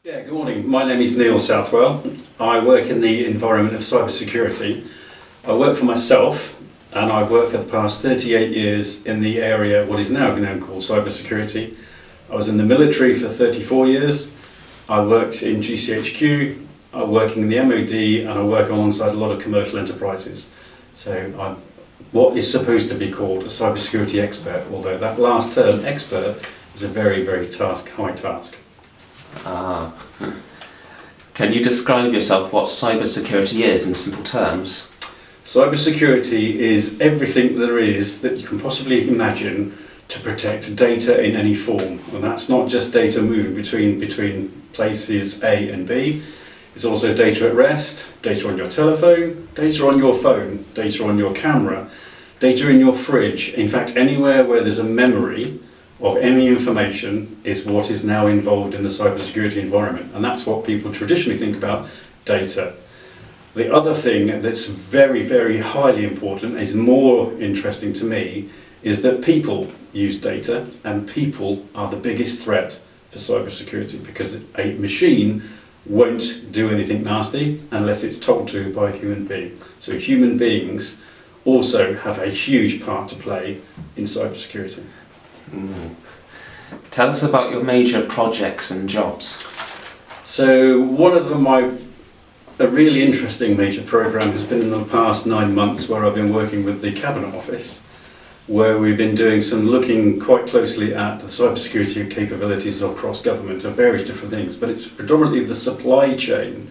Yeah, good morning. My name is Neil Southwell. I work in the environment of cybersecurity. I work for myself, and I've worked for the past 38 years in the area of what is now called cybersecurity. I was in the military for 34 years. I worked in GCHQ, I'm working in the MOD, and I work alongside a lot of commercial enterprises. So I'm what is supposed to be called a cybersecurity expert, although that last term, expert, is a very, very high task. Ah. Can you describe yourself what cybersecurity is in simple terms? Cybersecurity is everything there is that you can possibly imagine to protect data in any form. And that's not just data moving between places A and B. It's also data at rest, data on your telephone, data on your phone, data on your camera, data in your fridge. In fact, anywhere where there's a memory of any information is what is now involved in the cybersecurity environment. And that's what people traditionally think about data. The other thing that's very, very highly important, is more interesting to me, is that people use data, and people are the biggest threat for cybersecurity, because a machine won't do anything nasty unless it's told to by a human being. So human beings also have a huge part to play in cybersecurity. Tell us about your major projects and jobs. So one of them, a really interesting major program has been in the past 9 months, where I've been working with the Cabinet Office, where we've been doing looking quite closely at the cybersecurity capabilities across government of various different things, but it's predominantly the supply chain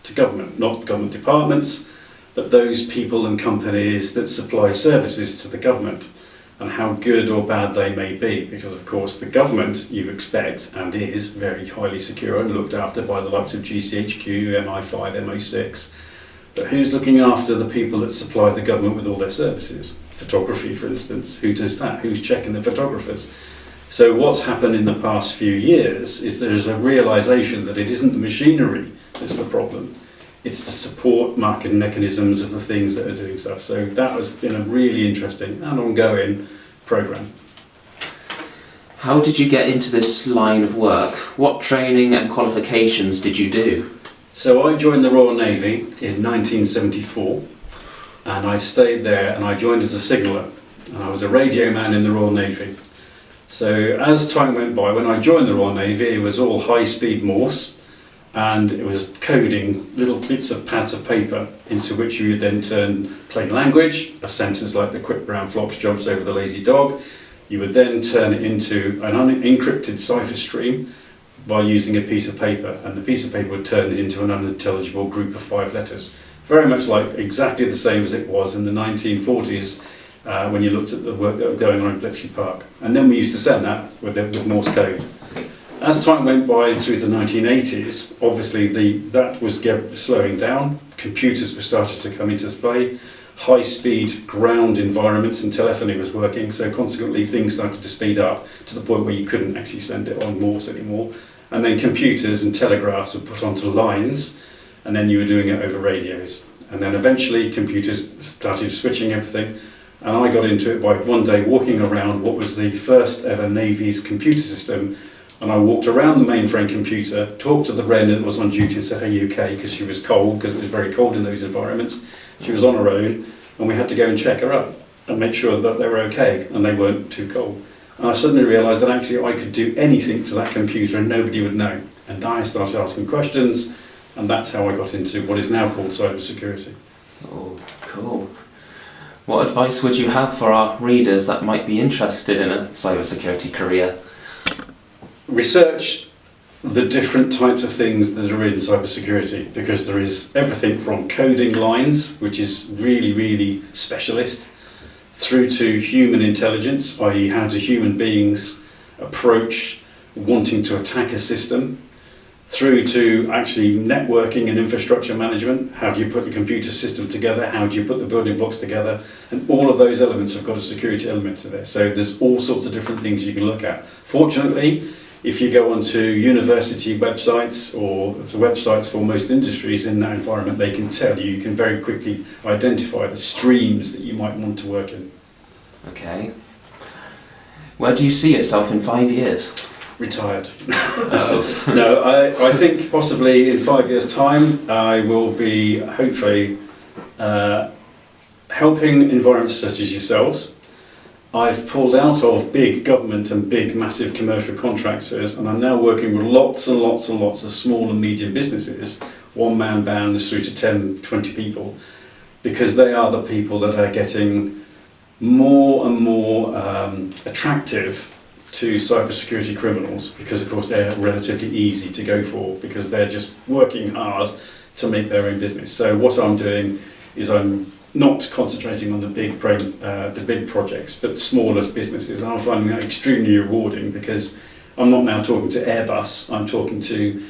to government, not government departments, but those people and companies that supply services to the government, and how good or bad they may be, because of course the government, you expect, and is very highly secure and looked after by the likes of GCHQ, MI5, MI6, but who's looking after the people that supply the government with all their services? Photography, for instance, who does that? Who's checking the photographers? So what's happened in the past few years is there's a realisation that it isn't the machinery that's the problem, it's the support market mechanisms of the things that are doing stuff. So that has been a really interesting and ongoing programme. How did you get into this line of work? What training and qualifications did you do? So I joined the Royal Navy in 1974, and I stayed there, and I joined as a signaller, and I was a radio man in the Royal Navy. So as time went by, when I joined the Royal Navy, it was all high-speed Morse, and it was coding little bits of pads of paper into which you would then turn plain language, a sentence like the quick brown fox jumps over the lazy dog. You would then turn it into an unencrypted cipher stream by using a piece of paper, and the piece of paper would turn it into an unintelligible group of 5 letters. Very much like exactly the same as it was in the 1940s when you looked at the work that was going on in Bletchley Park. And then we used to send that with Morse code. As time went by through the 1980s, obviously that was slowing down. Computers were starting to come into play. High-speed ground environments and telephony was working, so consequently things started to speed up to the point where you couldn't actually send it on Morse anymore. And then computers and telegraphs were put onto lines, and then you were doing it over radios. And then eventually computers started switching everything, and I got into it by one day walking around what was the first ever Navy's computer system. And I walked around the mainframe computer, talked to the Wren that was on duty and said, "Are you okay?" because she was cold, because it was very cold in those environments. She was on her own, and we had to go and check her up and make sure that they were okay and they weren't too cold. And I suddenly realised that actually I could do anything to that computer and nobody would know. And I started asking questions, and that's how I got into what is now called cybersecurity. Oh, cool. What advice would you have for our readers that might be interested in a cybersecurity career? Research the different types of things that are in cybersecurity, because there is everything from coding lines, which is really, really specialist, through to human intelligence, i.e. how do human beings approach wanting to attack a system, through to actually networking and infrastructure management. How do you put the computer system together? How do you put the building blocks together? And all of those elements have got a security element to there. So there's all sorts of different things you can look at. Fortunately, if you go onto university websites or the websites for most industries in that environment, they can tell you, you can very quickly identify the streams that you might want to work in. Okay. Where do you see yourself in 5 years? retired. Oh. No, I think possibly in 5 years' time I will be hopefully helping environments such as yourselves. I've pulled out of big government and big massive commercial contractors, and I'm now working with lots and lots and lots of small and medium businesses, one-man bands through to 10, 20 people, because they are the people that are getting more and more attractive to cybersecurity criminals, because of course they're relatively easy to go for, because they're just working hard to make their own business. So what I'm doing is I'm not concentrating on the big projects, but smaller businesses, and I'm finding that extremely rewarding, because I'm not now talking to Airbus, I'm talking to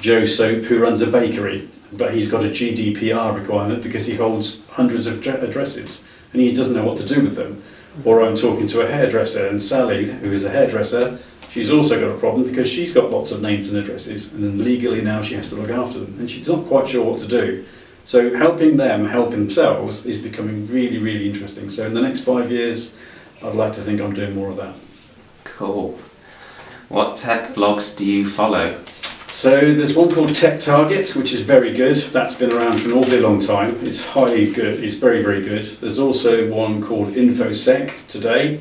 Joe Soap, who runs a bakery, but he's got a GDPR requirement because he holds hundreds of addresses and he doesn't know what to do with them. Or I'm talking to a hairdresser, and Sally, who is a hairdresser, she's also got a problem because she's got lots of names and addresses, and then legally now she has to look after them, and she's not quite sure what to do. So helping them help themselves is becoming really, really interesting. So in the next 5 years, I'd like to think I'm doing more of that. Cool. What tech blogs do you follow? So there's one called Tech Target, which is very good. That's been around for an awfully long time. It's highly good. It's very, very good. There's also one called InfoSec Today.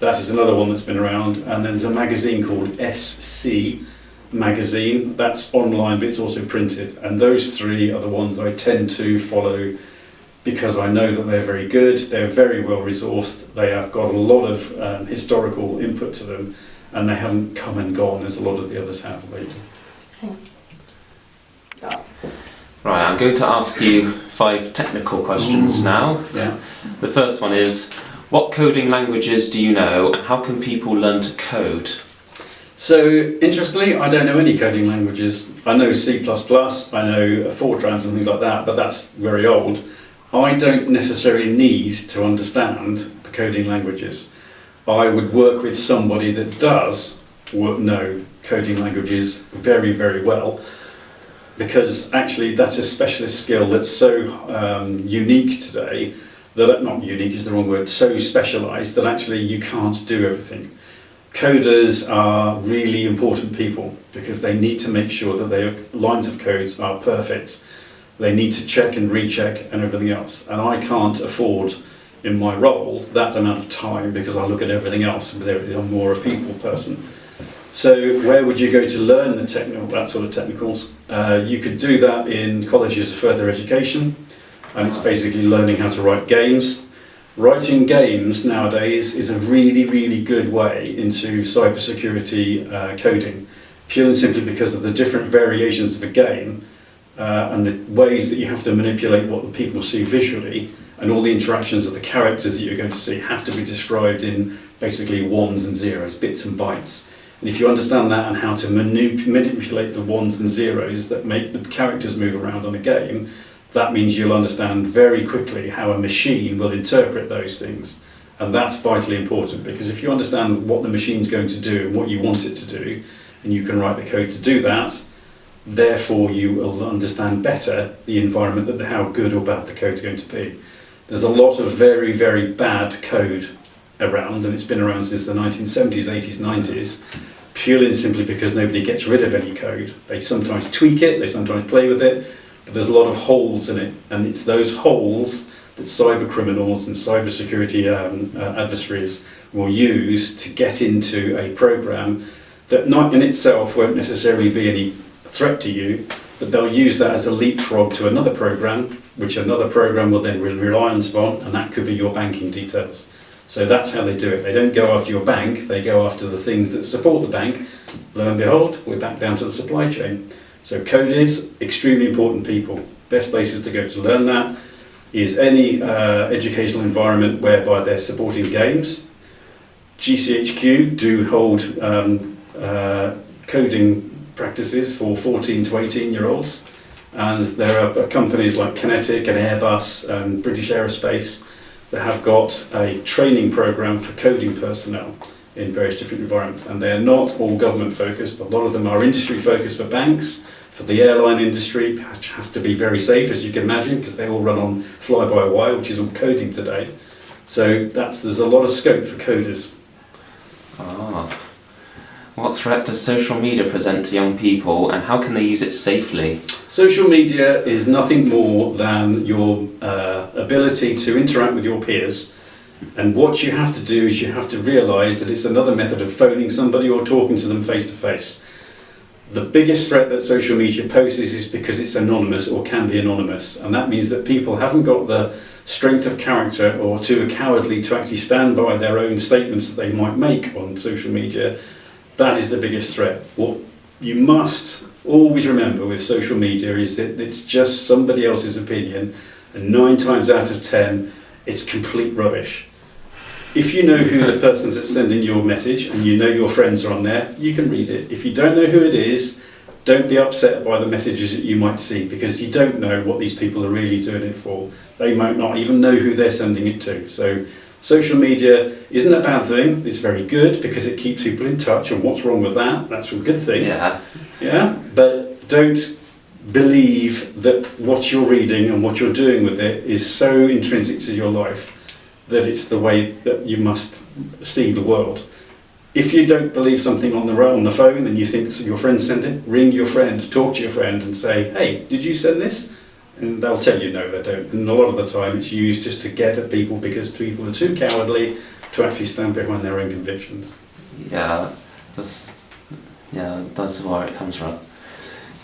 That is another one that's been around. And then there's a magazine called SC Magazine. That's online, but it's also printed. And those three are the ones I tend to follow because I know that they're very good. They're very well resourced. They have got a lot of historical input to them, and they haven't come and gone as a lot of the others have lately. Right, I'm going to ask you 5 technical questions now. Yeah. The first one is, what coding languages do you know, and how can people learn to code? So, interestingly, I don't know any coding languages. I know C++, I know Fortran and things like that, but that's very old. I don't necessarily need to understand the coding languages. I would work with somebody that does know coding languages very, very well, because actually that's a specialist skill that's so unique today, that, not unique is the wrong word, so specialised that actually you can't do everything. Coders are really important people because they need to make sure that their lines of codes are perfect. They need to check and recheck and everything else. And I can't afford, in my role, that amount of time because I look at everything else. I'm more a people person. So where would you go to learn that sort of technicals? You could do that in colleges of further education, and it's basically learning how to write games. Writing games nowadays is a really, really good way into cybersecurity coding, purely and simply because of the different variations of a game and the ways that you have to manipulate what the people see visually, and all the interactions of the characters that you're going to see have to be described in basically ones and zeros, bits and bytes. And if you understand that and how to manipulate the ones and zeros that make the characters move around on a game, that means you'll understand very quickly how a machine will interpret those things. And that's vitally important, because if you understand what the machine's going to do and what you want it to do, and you can write the code to do that, therefore you will understand better the environment, that how good or bad the code's going to be. There's a lot of very, very bad code around, and it's been around since the 1970s, 80s, 90s, purely and simply because nobody gets rid of any code. They sometimes tweak it, they sometimes play with it, but there's a lot of holes in it, and it's those holes that cyber criminals and cybersecurity adversaries will use to get into a program that not in itself won't necessarily be any threat to you, but they'll use that as a leapfrog to another program, which another program will then rely on, and that could be your banking details. So that's how they do it. They don't go after your bank, they go after the things that support the bank. Lo and behold, we're back down to the supply chain. So coders, extremely important people. Best places to go to learn that is any educational environment whereby they're supporting games. GCHQ do hold coding practices for 14 to 18-year-olds. And there are companies like Kinetic and Airbus and British Aerospace that have got a training program for coding personnel in various different environments. And they're not all government focused. A lot of them are industry focused for banks, for the airline industry, which has to be very safe, as you can imagine, because they all run on fly-by-wire, which is all coding today. So there's a lot of scope for coders. Ah. What threat does social media present to young people, and how can they use it safely? Social media is nothing more than your ability to interact with your peers. And what you have to do is you have to realise that it's another method of phoning somebody or talking to them face to face. The biggest threat that social media poses is because it's anonymous or can be anonymous. And that means that people haven't got the strength of character or too cowardly to actually stand by their own statements that they might make on social media. That is the biggest threat. What you must always remember with social media is that it's just somebody else's opinion, and 9 times out of 10 it's complete rubbish. If you know who the person's that's sending your message and you know your friends are on there, you can read it. If you don't know who it is, don't be upset by the messages that you might see, because you don't know what these people are really doing it for. They might not even know who they're sending it to. So social media isn't a bad thing. It's very good because it keeps people in touch, and what's wrong with that? That's a good thing. Yeah, but don't believe that what you're reading and what you're doing with it is so intrinsic to your life that it's the way that you must see the world. If you don't believe something on the phone and you think your friend sent it, ring your friend, talk to your friend and say, hey, did you send this? And they'll tell you no, they don't. And a lot of the time it's used just to get at people because people are too cowardly to actually stand behind their own convictions. Yeah, that's where it comes from.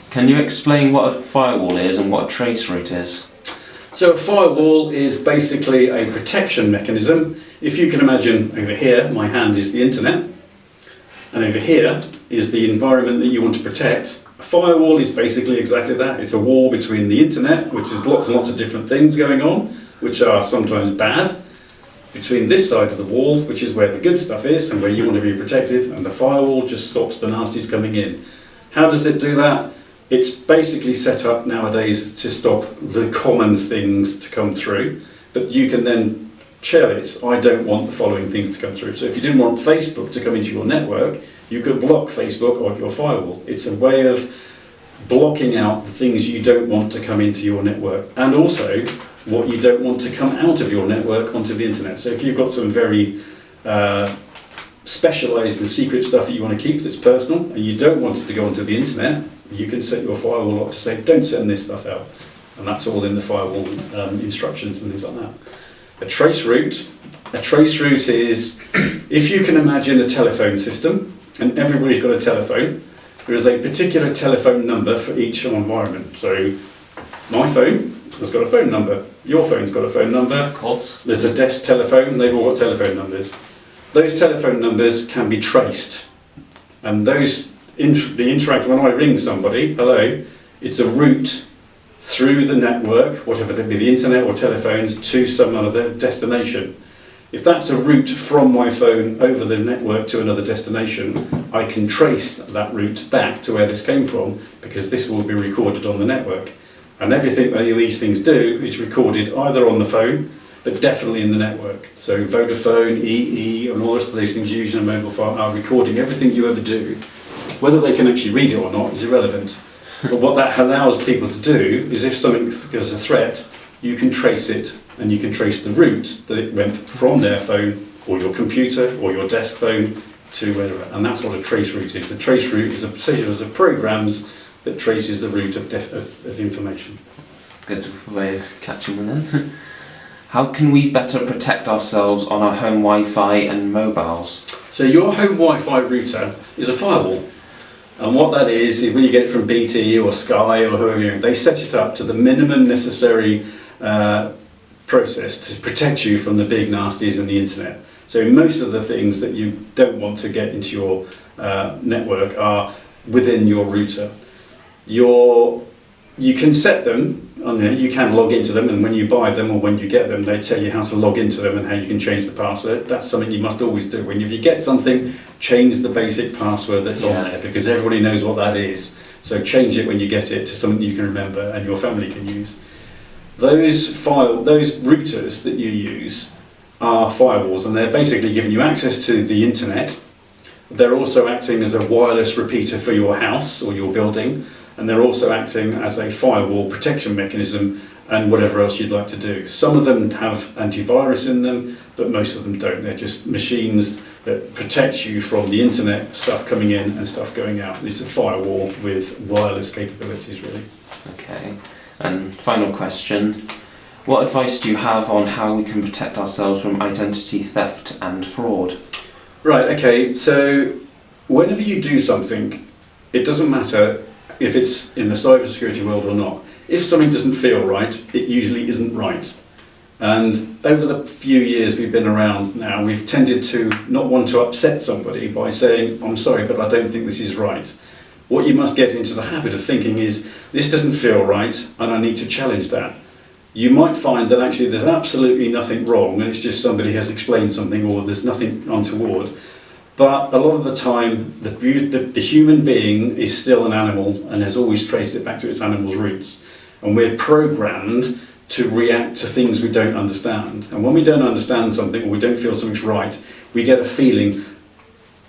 Can you explain what a firewall is and what a traceroute is? So a firewall is basically a protection mechanism. If you can imagine, over here, my hand is the internet, and over here is the environment that you want to protect. A firewall is basically exactly that. It's a wall between the internet, which is lots and lots of different things going on, which are sometimes bad, between this side of the wall, which is where the good stuff is and where you want to be protected, and the firewall just stops the nasties coming in. How does it do that? It's basically set up nowadays to stop the common things to come through, but you can then tell it, I don't want the following things to come through. So if you didn't want Facebook to come into your network, you could block Facebook on your firewall. It's a way of blocking out the things you don't want to come into your network, and also what you don't want to come out of your network onto the internet. So if you've got some very specialised and secret stuff that you want to keep that's personal and you don't want it to go onto the internet, you can set your firewall up to say don't send this stuff out, and that's all in the firewall instructions and things like that. A traceroute is, if you can imagine a telephone system and everybody's got a telephone, there is a particular telephone number for each environment. So my phone has got a phone number, your phone's got a phone number, Of course. there's a desk telephone, they've all got telephone numbers. Those telephone numbers can be traced, and those the interact when I ring somebody, hello, it's a route through the network, whatever it be, the internet or telephones, to some other destination. If that's a route from my phone over the network to another destination, I can trace that route back to where this came from, because this will be recorded on the network. And everything that these things do is recorded either on the phone, but definitely in the network. So Vodafone, EE, and all the rest of those things using a mobile phone are recording everything you ever do. Whether they can actually read it or not is irrelevant. But what that allows people to do is, if something goes a threat, you can trace it, and you can trace the route that it went from their phone or your computer or your desk phone to wherever. And that's what a traceroute is. A traceroute is a series of programs that traces the route of information. That's a good way of catching them in. How can we better protect ourselves on our home Wi-Fi and mobiles? So your home Wi-Fi router is a firewall. And what that is when you get it from BT or Sky or whoever, they set it up to the minimum necessary process to protect you from the big nasties and the internet. So most of the things that you don't want to get into your network are within your router. You can set them, you can log into them, and when you buy them or when you get them, they tell you how to log into them and how you can change the password. That's something you must always do. If you get something, change the basic password that's on there, because everybody knows what that is. So change it when you get it to something you can remember and your family can use. Those routers that you use are firewalls, and they're basically giving you access to the internet. They're also acting as a wireless repeater for your house or your building, and they're also acting as a firewall protection mechanism and whatever else you'd like to do. Some of them have antivirus in them, but most of them don't. They're just machines that protects you from the internet stuff coming in and stuff going out. It's a firewall with wireless capabilities, really. Okay. And final question. What advice do you have on how we can protect ourselves from identity theft and fraud? Right, okay, so whenever you do something, it doesn't matter if it's in the cybersecurity world or not. If something doesn't feel right, it usually isn't right. And over the few years we've been around now, we've tended to not want to upset somebody by saying, I'm sorry, but I don't think this is right. What you must get into the habit of thinking is, this doesn't feel right, and I need to challenge that. You might find that actually there's absolutely nothing wrong, and it's just somebody has explained something, or there's nothing untoward. But a lot of the time, the human being is still an animal and has always traced it back to its animal's roots. And we're programmed to react to things we don't understand. And when we don't understand something, or we don't feel something's right, we get a feeling,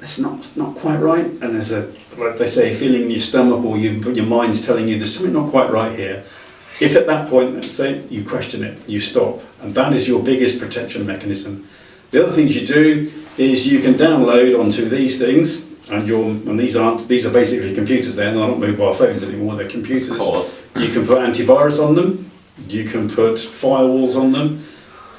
it's not quite right. And there's a, like they say, a feeling in your stomach, or your mind's telling you there's something not quite right here. If at that point, let's say, you question it, you stop. And that is your biggest protection mechanism. The other things you do is you can download onto these things, and these are basically computers. They're not mobile phones anymore, they're computers. Of course. You can put antivirus on them, you can put firewalls on them,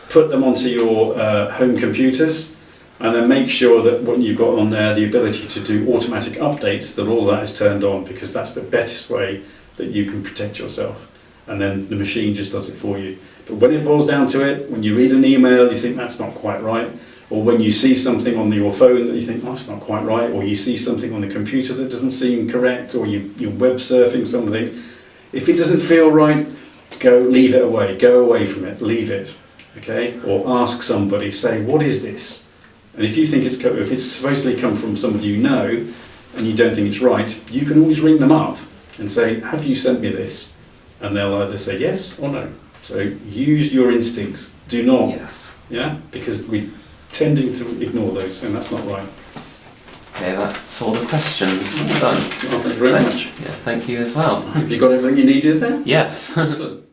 put them onto your home computers, and then make sure that when you've got on there the ability to do automatic updates, that all that is turned on, because that's the best way that you can protect yourself. And then the machine just does it for you. But when it boils down to it, when you read an email, you think that's not quite right, or when you see something on your phone that you think, oh, that's not quite right, or you see something on the computer that doesn't seem correct, or you're web surfing something, if it doesn't feel right, leave it away, go away from it, leave it, okay? Or ask somebody, say, what is this? And if you think if it's supposedly come from somebody you know, and you don't think it's right, you can always ring them up and say, have you sent me this? And they'll either say yes or no. So use your instincts. Do not. Yes. Yeah? Because we're tending to ignore those, and that's not right. Okay, that's all the questions done. Well, thank you very much. Yeah, thank you as well. Have you got everything you needed there? Yes. Excellent.